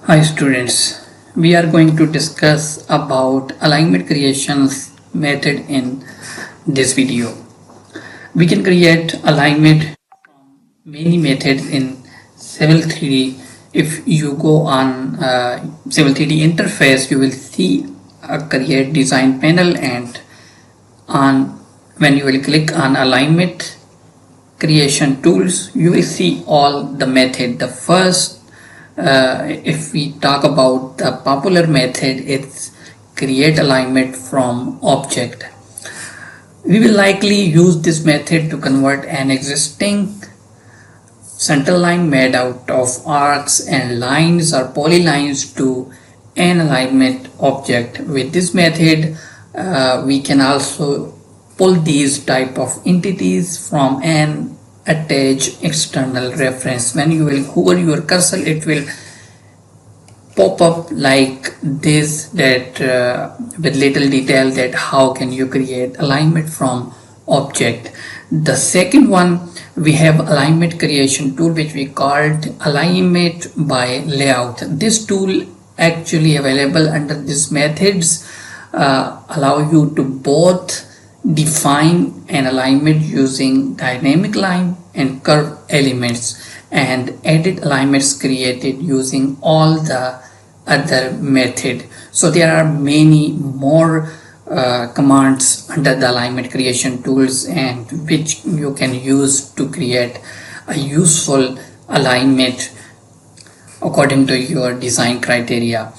Hi students, we are going to discuss about alignment creations method in this video. We can create alignment from many methods in Civil 3D. If you go on Civil 3D interface, you will see a create design panel, and when you will click on alignment creation tools, you will see all the method. The first, if we talk about the popular method, it's create alignment from object. We will likely use this method to convert an existing center line made out of arcs and lines or polylines to an alignment object. With this method, we can also pull these type of entities from an attached external reference. When you will hover your cursor, it will pop up like this, that with little detail that how can you create alignment from object. The second one, we have alignment creation tool, which we called alignment by layout. This tool actually available under these methods allow you to both define an alignment using dynamic line and curve elements, and edit alignments created using all the other method. So there are many more commands under the alignment creation tools, and which you can use to create a useful alignment according to your design criteria.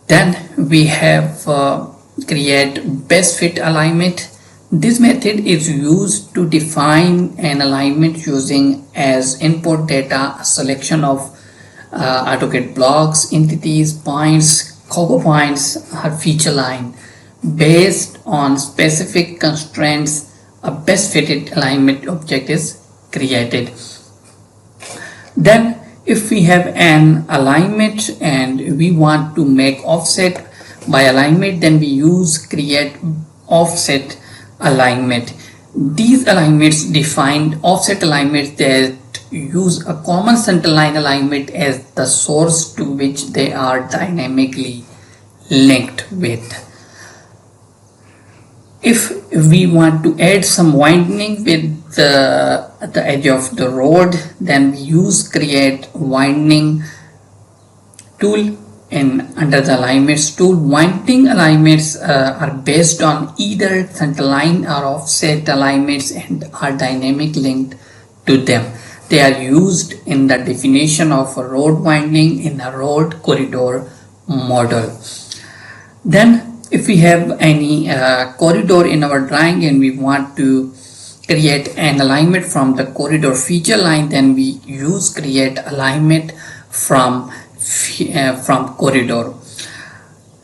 Then we have create best fit alignment. This method is used to define an alignment using as input data a selection of AutoCAD blocks, entities, points, cogo points, or feature line. Based on specific constraints, a best fitted alignment object is created. Then if we have an alignment and we want to make offset by alignment, then we use create offset alignment. These alignments define offset alignments that use a common center line alignment as the source to which they are dynamically linked with. If we want to add some widening with the edge of the road, then we use create widening tool. And under the alignments tool, winding alignments are based on either center line or offset alignments and are dynamic linked to them. They are used in the definition of a road winding in a road corridor model. Then if we have any corridor in our drawing and we want to create an alignment from the corridor feature line, then we use create alignment from corridor.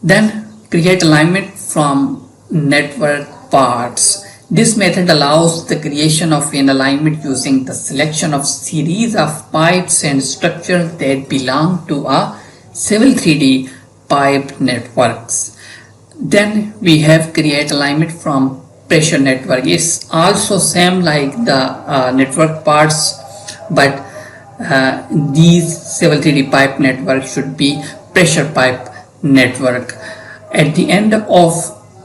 Then create alignment from network parts. This method allows the creation of an alignment using the selection of series of pipes and structures that belong to a Civil 3D pipe networks. Then we have create alignment from pressure network. It's also same like the network parts, but these Civil 3D pipe network should be pressure pipe network. At the end of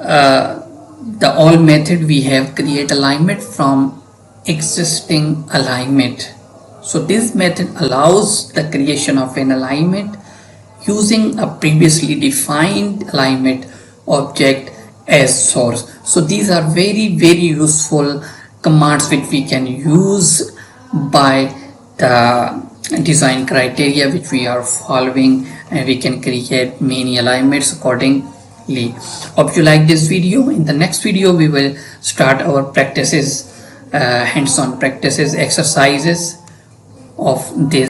the all method, we have create alignment from existing alignment. So this method allows the creation of an alignment using a previously defined alignment object as source. So these are very useful commands which we can use by the design criteria which we are following, and we can create many alignments accordingly. Hope you like this video. In the next video, we will start our practices, hands-on practices, exercises of this